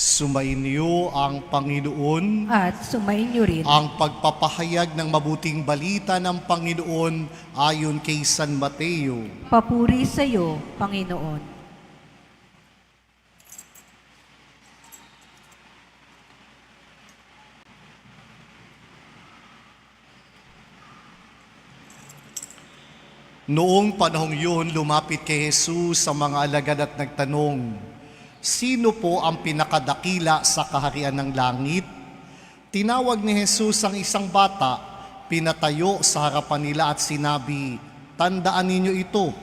Sumainyo ang Panginoon, At sumainyo rin. ang pagpapahayag ng mabuting balita ng Panginoon ayon kay San Mateo. Papuri sa iyo, Panginoon. Noong panahong yun, lumapit kay Jesus sa mga alagad at nagtanong, "Sino po ang pinakadakila sa kaharian ng langit?" Tinawag ni Jesus ang isang bata, pinatayo sa harapan nila at sinabi, "Tandaan ninyo ito,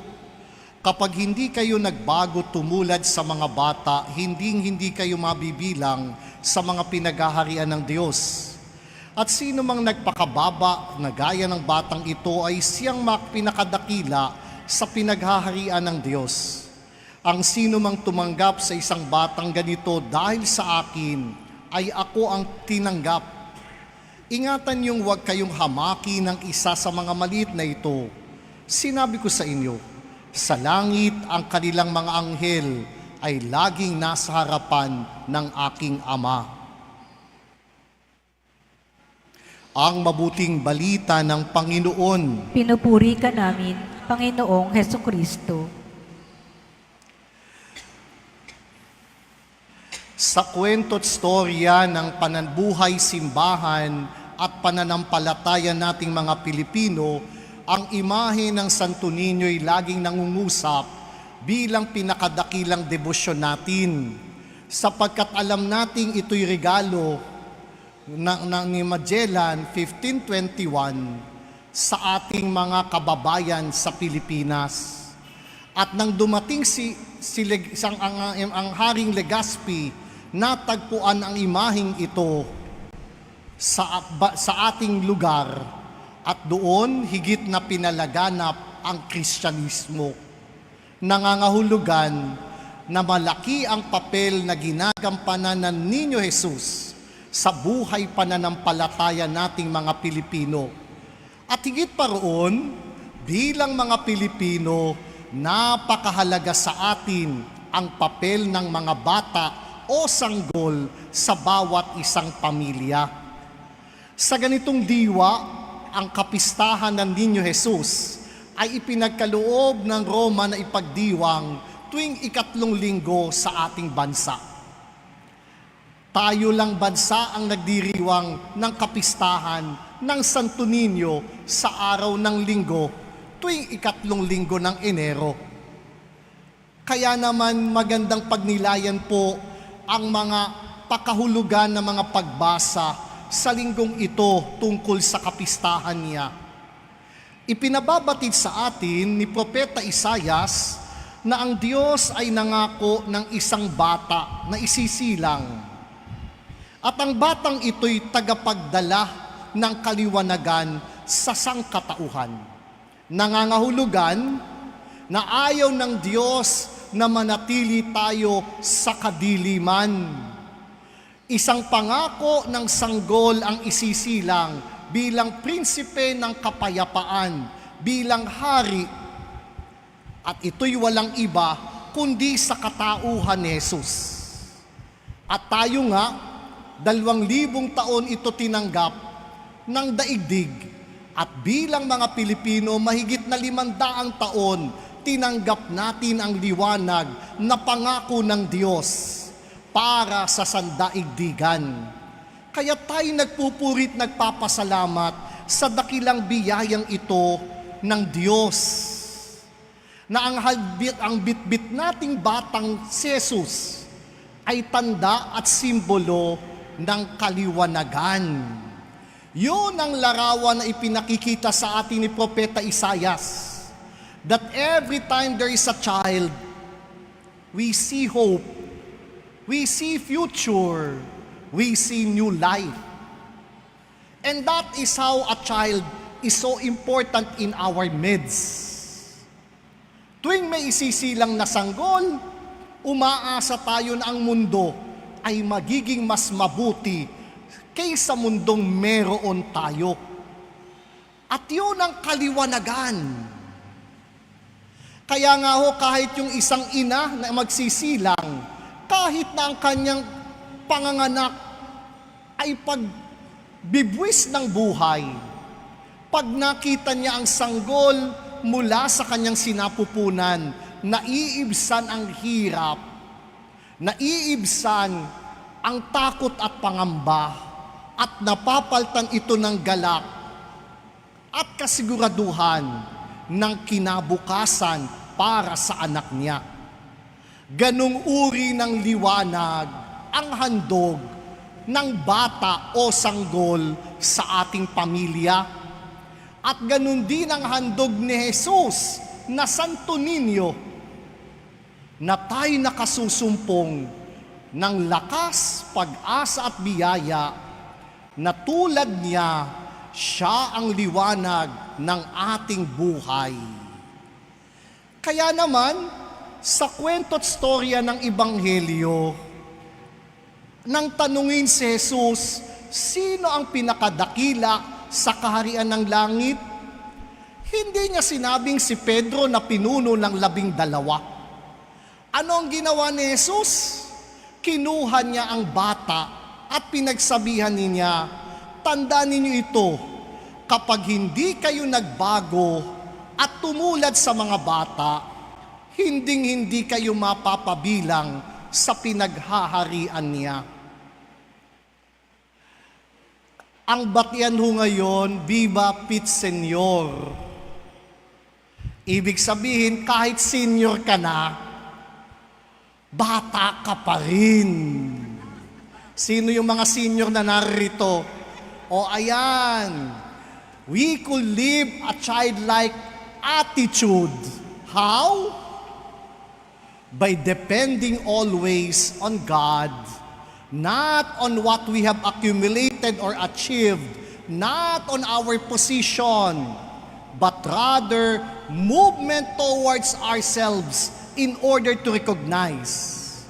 kapag hindi kayo nagbago tumulad sa mga bata, hindi kayo mabibilang sa mga pinaghaharian ng Diyos. At sino mang nagpakababa na gaya ng batang ito ay siyang pinakadakila sa pinaghaharian ng Diyos. Ang sino mang tumanggap sa isang batang ganito dahil sa akin, ay ako ang tinanggap. Ingatan niyong huwag kayong hamaki ng isa sa mga maliit na ito. Sinabi ko sa inyo, sa langit ang kanilang mga anghel ay laging nasa harapan ng aking Ama." Ang mabuting balita ng Panginoon. Pinupuri ka namin, Panginoong Hesukristo. Sa kwento't storya ng pananbuhay simbahan at pananampalataya nating mga Pilipino, ang imahe ng Santo Niño ay laging nangungusap bilang pinakadakilang debosyon natin, sapagkat alam nating ito'y regalo ni Magellan 1521 sa ating mga kababayan sa Pilipinas. At nang dumating ang Haring Legazpi, natagpuan ang imaheng ito sa ating lugar, at doon higit na pinalaganap ang Kristyanismo. Nangangahulugan na malaki ang papel na ginagampanan ng Niño Jesus sa buhay pananampalataya nating mga Pilipino. At higit pa roon, bilang mga Pilipino, napakahalaga sa atin ang papel ng mga bata o sanggol sa bawat isang pamilya. Sa ganitong diwa, ang kapistahan ng Niño Jesus ay ipinagkaloob ng Roma na ipagdiwang tuwing 3 linggo sa ating bansa. Tayo lang bansa ang nagdiriwang ng kapistahan ng Santo Niño sa araw ng linggo tuwing 3 linggo ng Enero. Kaya naman magandang pagnilayan po ang mga pakahulugan ng mga pagbasa sa linggong ito tungkol sa kapistahan niya. Ipinababatid sa atin ni Propeta Isaias na ang Diyos ay nangako ng isang bata na isisilang. At ang batang ito'y tagapagdala ng kaliwanagan sa sangkatauhan. Nangangahulugan na ayaw ng Diyos na manatili tayo sa kadiliman. Isang pangako ng sanggol ang isisilang bilang prinsipe ng kapayapaan, bilang hari. At ito'y walang iba kundi sa katauhan ni Jesus. At tayo nga, 2,000 taon ito tinanggap ng daigdig, at bilang mga Pilipino, mahigit na 500 taon tinanggap natin ang liwanag na pangako ng Diyos para sa sandaigdigan. Kaya tayo nagpupurit, nagpapasalamat sa dakilang biyayang ito ng Diyos, na ang bitbit nating batang si Jesus ay tanda at simbolo ng kaliwanagan. Yun ang larawan na ipinakikita sa atin ni Propeta Isaias, that every time there is a child, we see hope, we see future, we see new life. And that is how a child is so important in our midst. Tuwing may isisilang na sanggol, umaasa tayo na ang mundo ay magiging mas mabuti kaysa mundong meron tayo. At yun ang kaliwanagan. Kaya nga ho, kahit yung isang ina na magsisilang, kahit na ang kanyang panganganak ay pagbibwis ng buhay. Pag nakita niya ang sanggol mula sa kanyang sinapupunan, naiibsan ang hirap, naiibsan ang takot at pangamba, at napapaltan ito ng galak at kasiguraduhan ng kinabukasan para sa anak niya. Ganong uri ng liwanag ang handog ng bata o sanggol sa ating pamilya. At ganon din ang handog ni Jesus na Santo Niño, na tayo nakasusumpong ng lakas, pag-asa at biyaya, na tulad niya, siya ang liwanag ng ating buhay. Kaya naman, sa kwento at storya ng Ebanghelyo, nang tanungin si Jesus, sino ang pinakadakila sa kaharian ng langit? Hindi niya sinabing si Pedro na pinuno ng 12. Ano ang ginawa ni Jesus? Kinuha niya ang bata at pinagsabihan niya, tandaan ninyo ito, kapag hindi kayo nagbago at tumulad sa mga bata, hinding-hindi kayo mapapabilang sa pinaghaharian niya. Ang batian ho ngayon, Viva Pit Senior. Ibig sabihin, kahit senior ka na, bata ka pa rin. Sino yung mga senior na narito? O ayan, we could live a childlike attitude. How? By depending always on God, not on what we have accumulated or achieved, not on our position, but rather movement towards ourselves in order to recognize,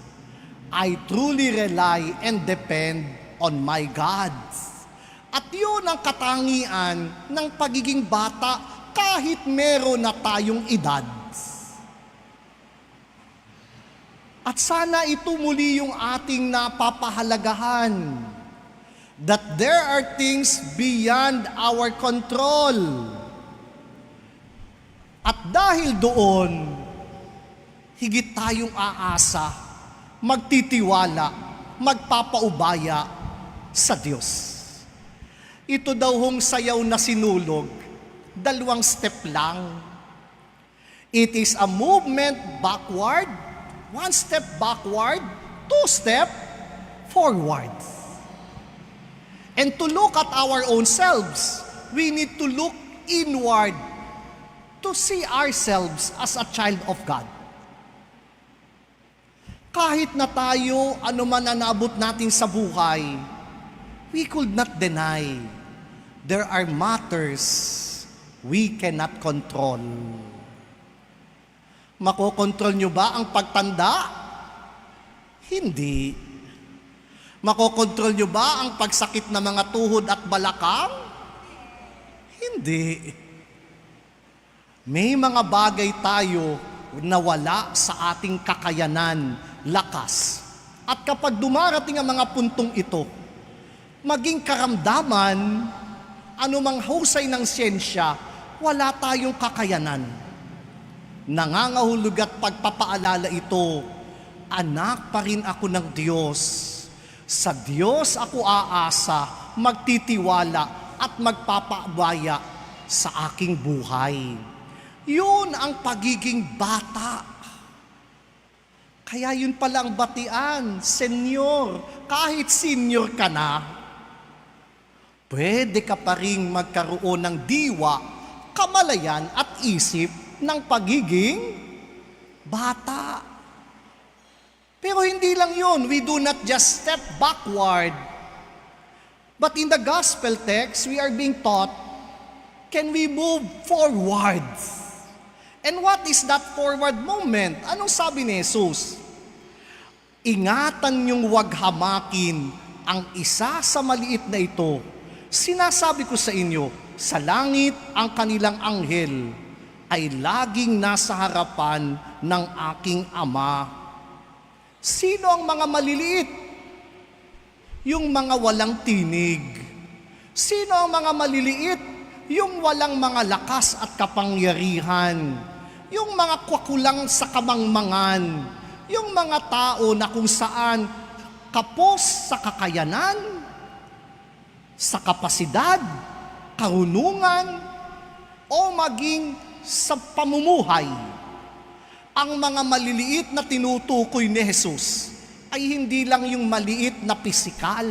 I truly rely and depend on my God. At yun ang katangian ng pagiging bata kahit meron na tayong edad. At sana ito muli yung ating napapahalagahan, that there are things beyond our control. At dahil doon, higit tayong aasa, magtitiwala, magpapaubaya sa Diyos. Ito daw hong sayaw na sinulog, 2 step lang. It is a movement backward, 1 step backward, 2 step forward. And to look at our own selves, we need to look inward to see ourselves as a child of God. Kahit na tayo, ano man ang naabot natin sa buhay, we could not deny there are matters we cannot control. Makokontrol nyo ba ang pagtanda? Hindi. Makokontrol nyo ba ang pagsakit ng mga tuhod at balakang? Hindi. May mga bagay tayo na wala sa ating kakayanan, lakas. At kapag dumarating ang mga puntong ito, maging karamdaman, anumang husay ng siyensya, wala tayong kakayanan. Nangangahulog at pagpapaalala ito, anak pa rin ako ng Diyos. Sa Diyos ako aasa, magtitiwala at magpapaabaya sa aking buhay. Yun ang pagiging bata. Kaya yun palang batian, senyor, kahit senior ka na, pwede ka pa rin magkaroon ng diwa, kamalayan at isip ng pagiging bata. Pero hindi lang yun, we do not just step backward. But in the gospel text, we are being taught, can we move forward? And what is that forward moment? Anong sabi ni Jesus? Ingatan niyong huwag hamakin ang isa sa maliit na ito. Sinasabi ko sa inyo, sa langit ang kanilang anghel ay laging nasa harapan ng aking Ama. Sino ang mga maliliit? Yung mga walang tinig. Sino ang mga maliliit? Yung walang mga lakas at kapangyarihan. Yung mga kwakulang sa kamangmangan. Yung mga tao na kung saan kapos sa kakayanan, sa kapasidad, karunungan, o maging sa pamumuhay. Ang mga maliliit na tinutukoy ni Jesus ay hindi lang yung maliit na pisikal,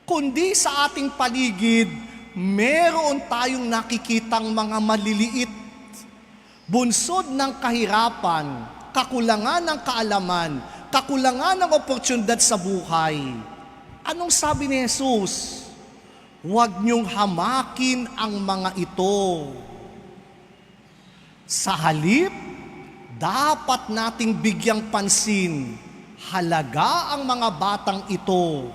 kundi sa ating paligid, meron tayong nakikitang mga maliliit, bunsod ng kahirapan, kakulangan ng kaalaman, kakulangan ng oportunidad sa buhay. Anong sabi ni Jesus? Huwag niyong hamakin ang mga ito. Sa halip, dapat nating bigyang pansin, halaga ang mga batang ito.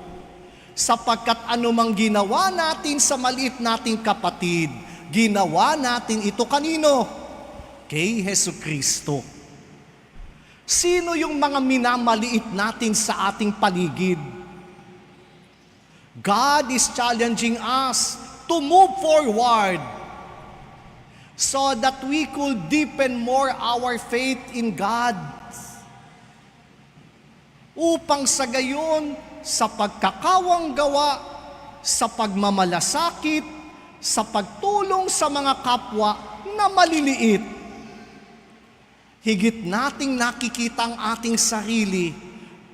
Sapagkat anumang ginawa natin sa maliit nating kapatid, ginawa natin ito kanino? Kay Hesukristo. Sino yung mga minamaliit natin sa ating paligid? God is challenging us to move forward so that we could deepen more our faith in God. Upang sa gayon, sa pagkakawang gawa, sa pagmamalasakit, sa pagtulong sa mga kapwa na maliliit, higit nating nakikita ang ating sarili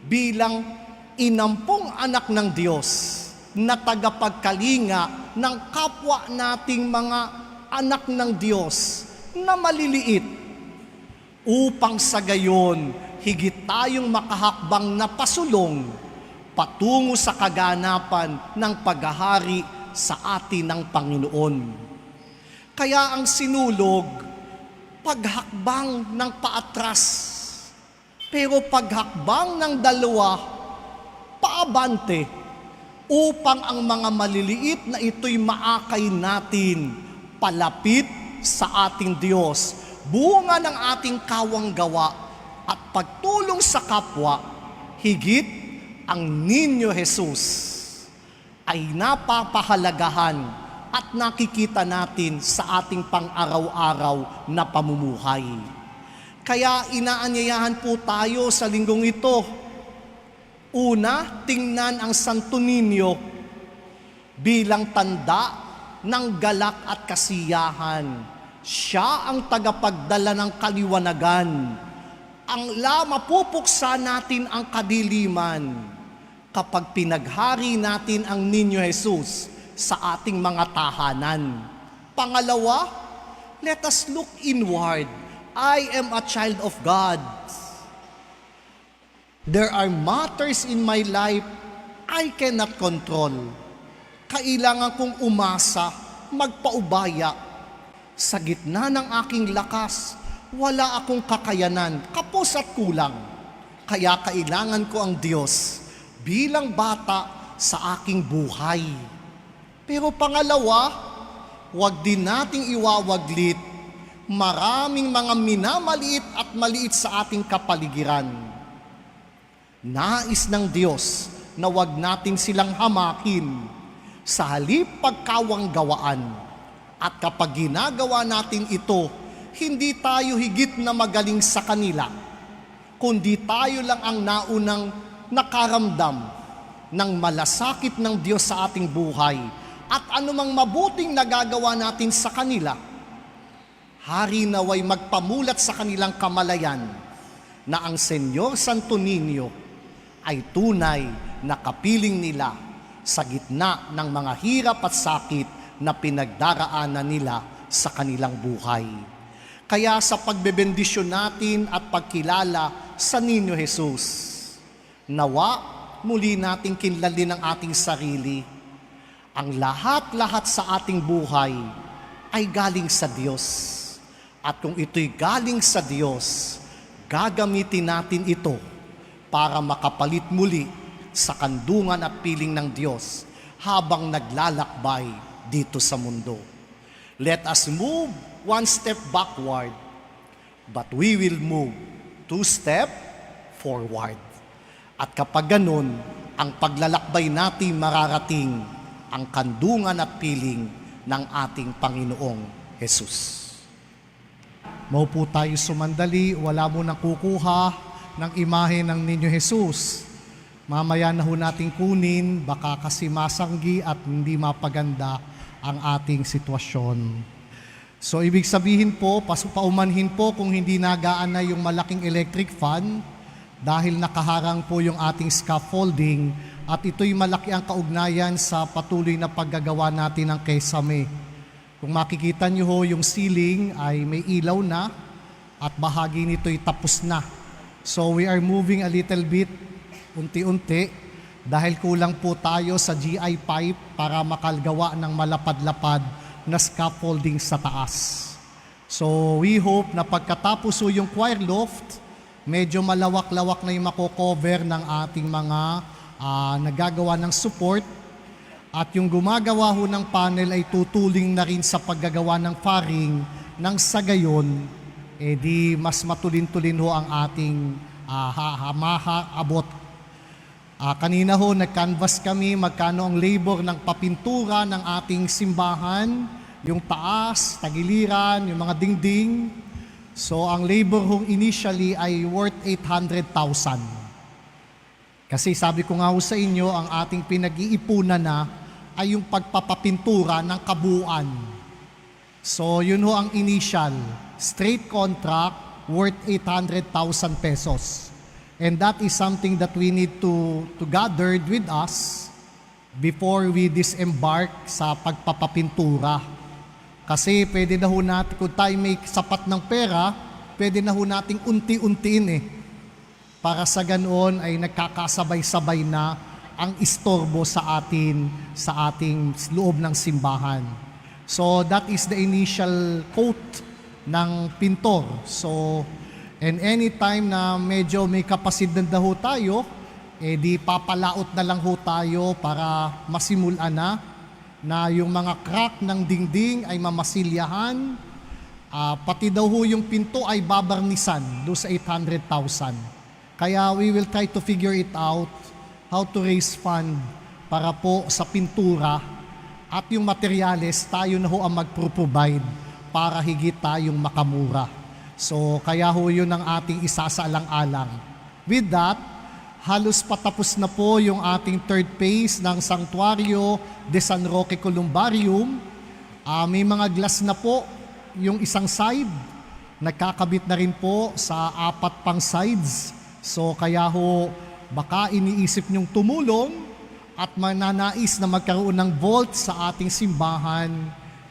bilang inampong anak ng Diyos na tagapagkalinga ng kapwa nating mga anak ng Diyos na maliliit, upang sa gayon higit tayong makahakbang na pasulong patungo sa kaganapan ng paghahari sa atin ng Panginoon. Kaya ang sinulog, paghakbang ng paatras, pero paghakbang ng dalawa, paabante, upang ang mga maliliit na ito'y maakay natin palapit sa ating Diyos, bunga ng ating kawang gawa at pagtulong sa kapwa, higit ang Ninyo Jesus ay napapahalagahan at nakikita natin sa ating pang-araw-araw na pamumuhay. Kaya inaanyayahan po tayo sa linggong ito. Una, tingnan ang Santo Niño bilang tanda ng galak at kasiyahan. Siya ang tagapagdala ng kaliwanagan. Ang mapupuksa natin ang kadiliman kapag pinaghari natin ang Niño Jesus sa ating mga tahanan. Pangalawa, let us look inward. I am a child of God. There are matters in my life I cannot control. Kailangan kong umasa, magpaubaya. Sa gitna ng aking lakas, wala akong kakayanan, kapos at kulang. Kaya kailangan ko ang Diyos bilang bata sa aking buhay. Pero pangalawa, huwag din nating iwawaglit maraming mga minamaliit at maliit sa ating kapaligiran. Nais ng Diyos na huwag natin silang hamakin sa halip pagkawang gawaan. At kapag ginagawa natin ito, hindi tayo higit na magaling sa kanila, kundi tayo lang ang naunang nakaramdam ng malasakit ng Diyos sa ating buhay at anumang mabuting nagagawa natin sa kanila. Hari naway magpamulat sa kanilang kamalayan na ang Senyor Santo Niño ay tunay na kapiling nila sa gitna ng mga hirap at sakit na pinagdaraanan nila sa kanilang buhay. Kaya sa pagbebendisyon natin at pagkilala sa Niño Jesus, nawa muli nating kinlalin ang ating sarili. Ang lahat-lahat sa ating buhay ay galing sa Diyos. At kung ito'y galing sa Diyos, gagamitin natin ito para makapalit muli sa kandungan at piling ng Diyos habang naglalakbay dito sa mundo. Let us move one step backward, but we will move two step forward. At kapag ganun, ang paglalakbay natin mararating ang kandungan at piling ng ating Panginoong Jesus. Maupo tayo sumandali, wala mo nang kukuha ng imahe ng Ninyo Jesus. Mamaya na ho natin kunin, baka kasi masanggi at hindi mapaganda ang ating sitwasyon. So ibig sabihin po, paumanhin po kung hindi nagaan na yung malaking electric fan dahil nakaharang po yung ating scaffolding at ito'y malaki ang kaugnayan sa patuloy na paggagawa natin ng Kesame. Kung makikita nyo ho, yung ceiling ay may ilaw na at bahagi nito'y tapos na. So we are moving a little bit, unti-unti, dahil kulang po tayo sa GI pipe para makalgawa ng malapad-lapad na scaffolding sa taas. So we hope na pagkatapos ho yung choir loft, medyo malawak-lawak na yung mako-cover ng ating mga nagagawa ng support at yung gumagawa ho ng panel ay tutuling na rin sa paggagawa ng faring nang sa gayon, di mas matulin-tulin ho ang ating abot. Kanina ho nag-canvas kami magkano ang labor ng papintura ng ating simbahan, yung taas, tagiliran, yung mga dingding. So ang labor ho initially ay worth 800,000. Kasi sabi ko nga ho sa inyo, ang ating pinag-iipunan na ay yung pagpapapintura ng kabuuan. So yun ho ang initial, straight contract worth 800,000 pesos. And that is something that we need to gather with us before we disembark sa pagpapapintura. Kasi pwede na ho natin, kung tayo may sapat ng pera, pwede na ho nating unti-untiin para sa ganoon ay nagkakasabay-sabay na ang istorbo sa ating loob ng simbahan. So that is the initial coat ng pintor. So and anytime na medyo may kapasidad na ho tayo, di papalaot na lang ho tayo para masimulan na yung mga crack ng dingding ay mamasilyahan. Pati daw ho yung pinto ay babarnisan do sa 800,000. Kaya we will try to figure it out how to raise fund para po sa pintura at yung materyales tayo na ho ang magpro-provide para higit tayong makamura. So kaya ho yun ang ating isasaalang-alang. With that, halos patapos na po yung ating third phase ng Sanctuario de San Roque Columbarium. May mga glass na po yung isang side. Nagkakabit na rin po sa 4 pang sides. So kaya ho, baka iniisip nyong tumulong at mananais na magkaroon ng vault sa ating simbahan,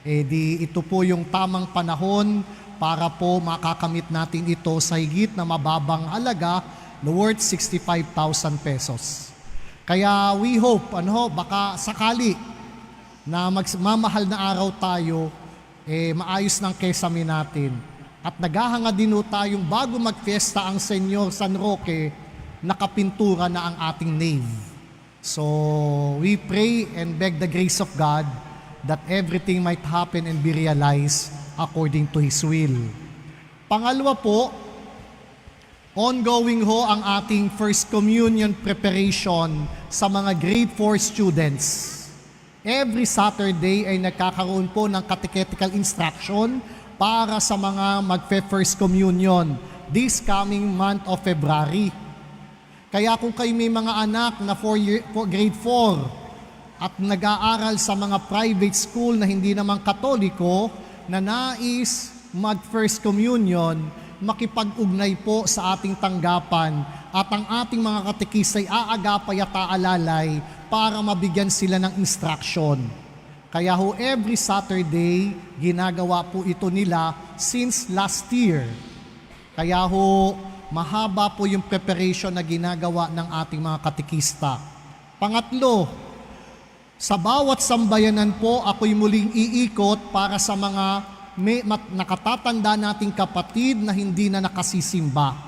di ito po yung tamang panahon para po makakamit natin ito sa higit na mababang halaga na worth 65,000 pesos. Kaya we hope, baka sakali na magmamahal na araw tayo, maayos ng Kesame natin. At naghahanga din ho tayong bago magfiesta ang Senyor San Roque, nakapintura na ang ating nave. So we pray and beg the grace of God that everything might happen and be realized according to His will. Pangalawa po, ongoing ho ang ating First Communion preparation sa mga grade 4 students. Every Saturday ay nagkakaroon po ng catechetical instruction para sa mga magfe-First Communion this coming month of February. Kaya kung kayo may mga anak na grade 4 at nag-aaral sa mga private school na hindi naman Katoliko na nais mag-First Communion, makipag-ugnay po sa ating tanggapan at ang ating mga katekista ay aagapay at aalalay para mabigyan sila ng instruction. Kaya ho, every Saturday, ginagawa po ito nila since last year. Kaya ho, mahaba po yung preparation na ginagawa ng ating mga katekista. Pangatlo, sa bawat sambayanan po, ako'y muling iikot para sa mga nakatatanda nating kapatid na hindi na nakasisimba.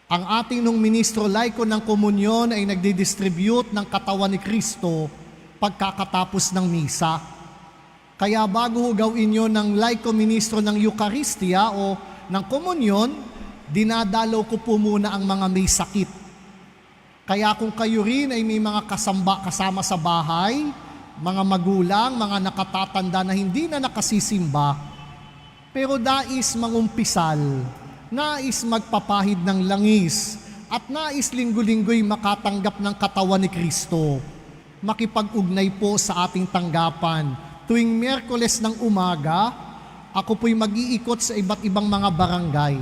Ang ating nung ministro laiko ng komunyon ay nagdidistribute ng katawan ni Kristo pagkakatapos ng misa. Kaya bago ho gawin nyo ng laiko ministro ng Eucharistia o ng komunyon, dinadalaw ko po muna ang mga may sakit. Kaya kung kayo rin ay may mga kasama sa bahay, mga magulang, mga nakatatanda na hindi na nakasisimba, pero nais mangumpisal, nais magpapahid ng langis, at nais linggo-linggo'y makatanggap ng katawan ni Kristo, makipag-ugnay po sa ating tanggapan. Tuwing Miyerkules ng umaga, ako po'y mag-iikot sa iba't ibang mga barangay.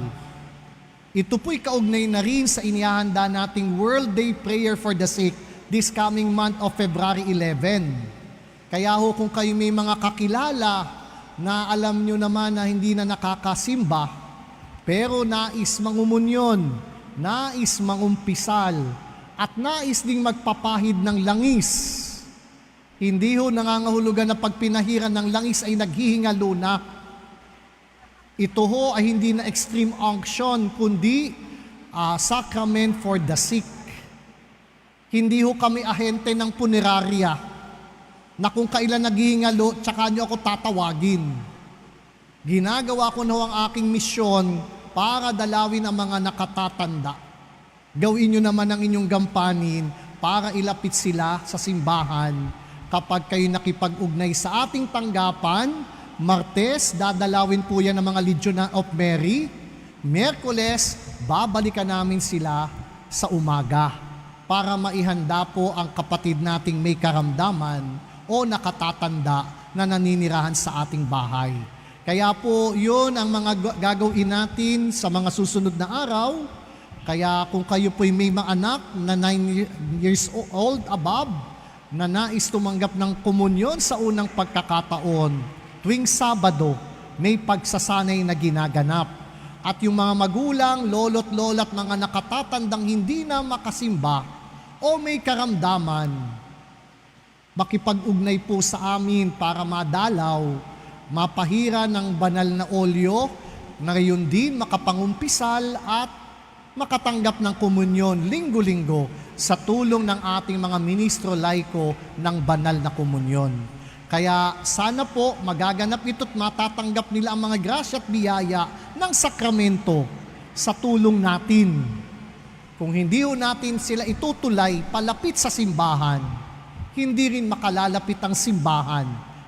Ito po'y kaugnay na rin sa inihahanda nating World Day Prayer for the Sick this coming month of February 11. Kaya ho kung kayo may mga kakilala na alam nyo naman na hindi na nakakasimba, pero nais mangumunyon, nais mangumpisal, at nais ding magpapahid ng langis. Hindi ho nangangahulugan na pag pinahiran ng langis ay naghihingalo na. Ito ho ay hindi na extreme unction, kundi sacrament for the sick. Hindi ho kami ahente ng punerarya na kung kailan naghihingalo, tsaka nyo ako tatawagin. Ginagawa ko na ho ang aking misyon para dalawin ang mga nakatatanda. Gawin nyo naman ang inyong gampanin para ilapit sila sa simbahan. Kapag kayo nakipag-ugnay sa ating tanggapan, Martes, dadalawin po yan ng mga Legion of Mary. Miyerkules, babalikan namin sila sa umaga para maihanda po ang kapatid nating may karamdaman o nakatatanda na naninirahan sa ating bahay. Kaya po, yun ang mga gagawin natin sa mga susunod na araw. Kaya kung kayo po'y may mga anak na 9 years old above, na nais tumanggap ng komunyon sa unang pagkakataon, tuwing Sabado, may pagsasanay na ginaganap. At yung mga magulang, lolo't lolat, mga nakatatandang hindi na makasimba o may karamdaman, makipag-ugnay po sa amin para madalaw, mapahira ng banal na olyo, na gayon din makapangumpisal at makatanggap ng komunyon linggo-linggo sa tulong ng ating mga ministro laiko ng banal na komunyon. Kaya sana po magaganap ito't matatanggap nila ang mga grasya at biyaya ng sakramento sa tulong natin. Kung hindi ho natin sila itutulay palapit sa simbahan, hindi rin makalalapit ang simbahan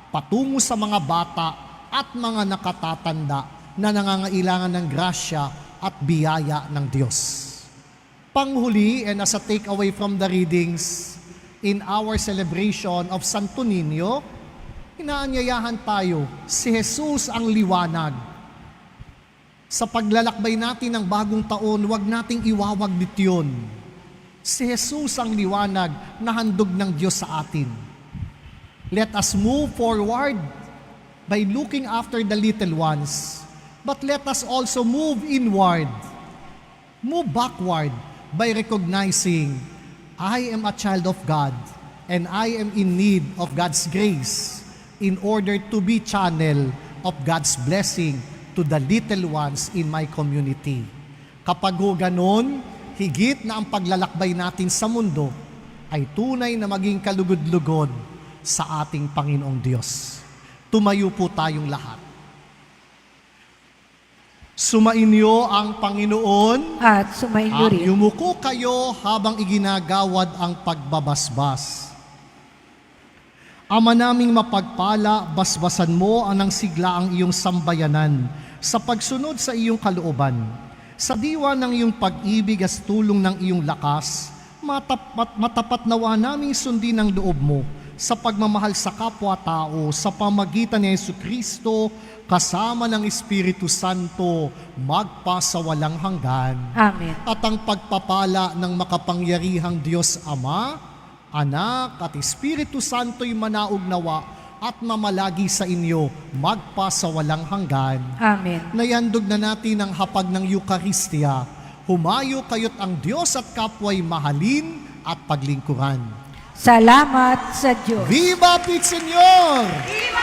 patungo sa mga bata at mga nakatatanda na nangangailangan ng grasya at biyaya ng Diyos. Panghuli, and as a takeaway from the readings, in our celebration of Santo Niño, inaanyayahan tayo, si Jesus ang liwanag. Sa paglalakbay natin ng bagong taon, huwag nating iwawaglit yun. Si Jesus ang liwanag na handog ng Diyos sa atin. Let us move forward by looking after the little ones, but let us also move inward, move backward by recognizing I am a child of God and I am in need of God's grace in order to be channel of God's blessing to the little ones in my community. Kapag ho ganon, higit na ang paglalakbay natin sa mundo ay tunay na maging kalugod-lugod sa ating Panginoong Diyos. Tumayo po tayong lahat. Sumainyo ang Panginoon At sumainyo at rin. yumuko kayo habang iginagawad ang pagbabasbas. Ama naming mapagpala, basbasan mo ang sigla ang iyong sambayanan sa pagsunod sa iyong kalooban. Sa diwa ng iyong pag-ibig at tulong ng iyong lakas, matapat nawa naming sundin ang loob mo sa pagmamahal sa kapwa-tao sa pamagitan ni Jesucristo kasama ng Espiritu Santo magpasawalang hanggan. Amen. At ang pagpapala ng makapangyarihang Diyos Ama, Anak at Espiritu Santo'y manaugnawa at mamalagi sa inyo magpasawalang hanggan. Amen. Nayandog na natin ang hapag ng Eucharistia. Humayo kayo't ang Diyos at kapwa'y mahalin at paglingkuran. Salamat sa Diyos. Viva Pit Señor! Viva